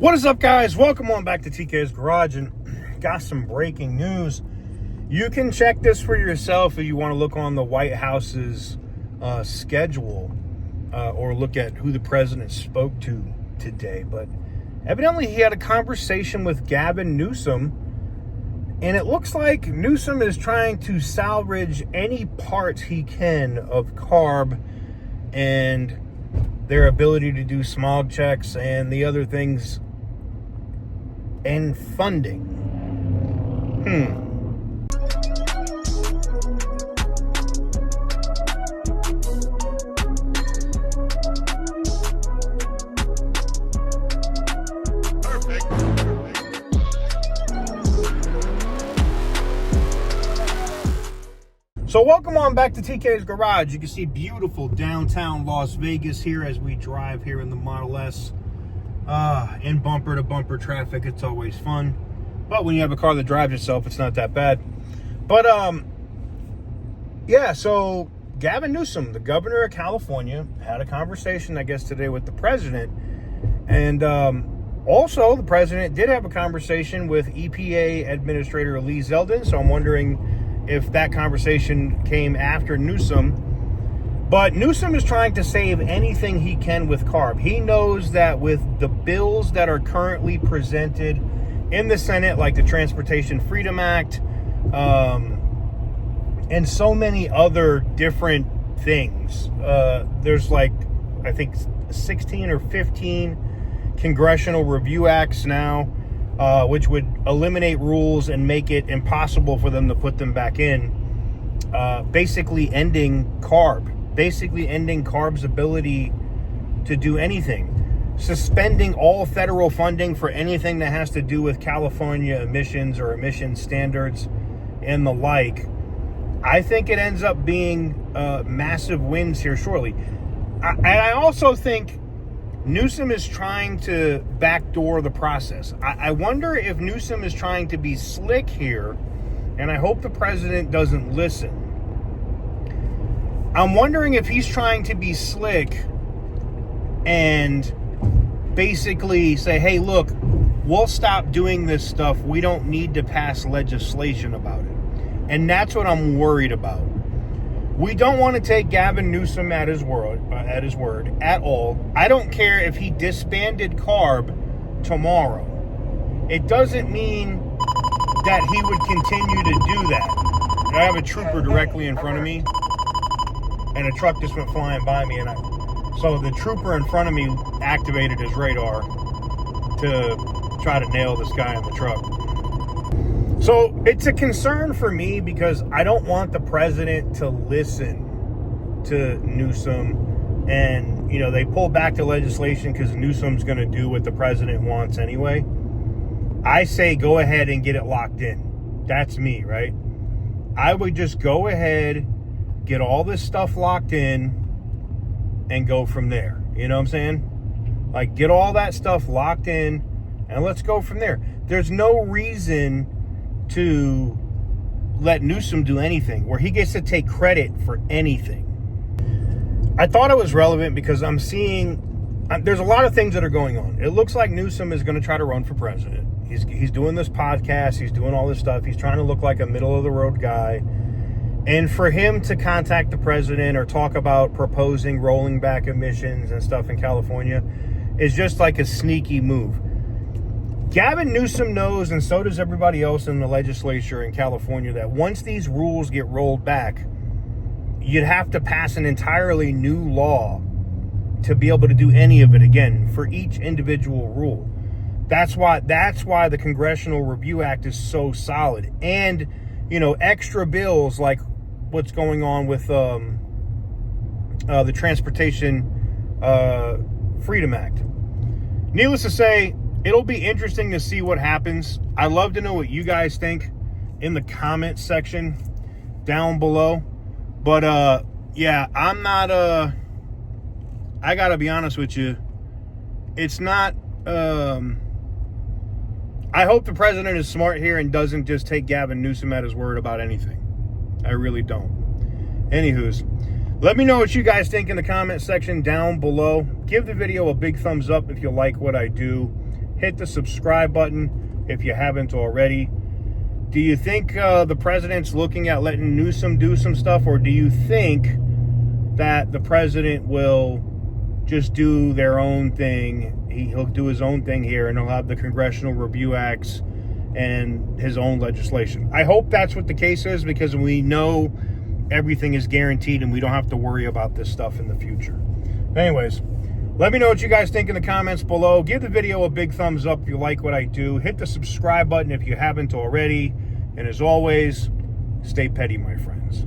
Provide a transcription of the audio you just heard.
What is up, guys? Welcome on back to TK's Garage, and got some breaking news. You can check this for yourself if you want to look on the White House's schedule or look at who the president spoke to today. But evidently he had a conversation with Gavin Newsom, and it looks like Newsom is trying to salvage any parts he can of CARB and their ability to do small checks and the other things and funding. So welcome on back to TK's Garage. You can see beautiful downtown Las Vegas here as we drive here in the Model S. In bumper to bumper traffic, it's always fun. But when you have a car that drives itself, it's not that bad. But yeah, so Gavin Newsom, the governor of California, had a conversation, I guess, today with the president. And also, the president did have a conversation with EPA Administrator Lee Zeldin. So I'm wondering if that conversation came after Newsom. But Newsom is trying to save anything he can with CARB. He knows that with the bills that are currently presented in the Senate, like the Transportation Freedom Act, and so many other different things, there's like, I think 16 or 15 congressional review acts now, which would eliminate rules and make it impossible for them to put them back in, basically ending CARB. Basically ending CARB's ability to do anything. Suspending all federal funding for anything that has to do with California emissions or emission standards and the like. I think it ends up being massive wins here shortly. I also think Newsom is trying to backdoor the process. I wonder if Newsom is trying to be slick here, and I hope the president doesn't listen. I'm wondering if he's trying to be slick and basically say, hey, look, we'll stop doing this stuff. We don't need to pass legislation about it. And that's what I'm worried about. We don't want to take Gavin Newsom at his word at all. I don't care if he disbanded CARB tomorrow. It doesn't mean that he would continue to do that. I have a trooper directly in front of me, and a truck just went flying by me, so the trooper in front of me activated his radar to try to nail this guy in the truck. So it's a concern for me because I don't want the president to listen to Newsom, and they pulled back the legislation because Newsom's going to do what the president wants anyway. I say go ahead and get it locked in. That's me, right? I would just go ahead, get all this stuff locked in, and go from there. You know what I'm saying? Like, get all that stuff locked in, and let's go from there. There's no reason to let Newsom do anything where he gets to take credit for anything. I thought it was relevant because I'm seeing there's a lot of things that are going on. It looks like Newsom is going to try to run for president. He's doing this podcast. He's doing all this stuff. He's trying to look like a middle-of-the-road guy. And for him to contact the president or talk about proposing rolling back emissions and stuff in California is just like a sneaky move. Gavin Newsom knows, and so does everybody else in the legislature in California, that once these rules get rolled back, you'd have to pass an entirely new law to be able to do any of it again for each individual rule. That's why the Congressional Review Act is so solid. And, extra bills like what's going on with the Transportation Freedom Act. Needless to say, it'll be interesting to see what happens. I'd love to know what you guys think in the comment section down below. But yeah, I'm not I gotta be honest with you. It's not I hope the president is smart here and doesn't just take Gavin Newsom at his word about anything. I really don't. Anywho's, let me know what you guys think in the comment section down below. Give the video a big thumbs up if you like what I do. hit the subscribe button if you haven't already. Do you think the president's looking at letting Newsom do some stuff, or do you think that the president will just do their own thing? He'll do his own thing here, and he'll have the Congressional Review Acts and his own legislation. I hope that's what the case is, because we know everything is guaranteed and we don't have to worry about this stuff in the future. Anyways, let me know what you guys think in the comments below. Give the video a big thumbs up if you like what I do. Hit the subscribe button if you haven't already. And as always, stay petty, my friends.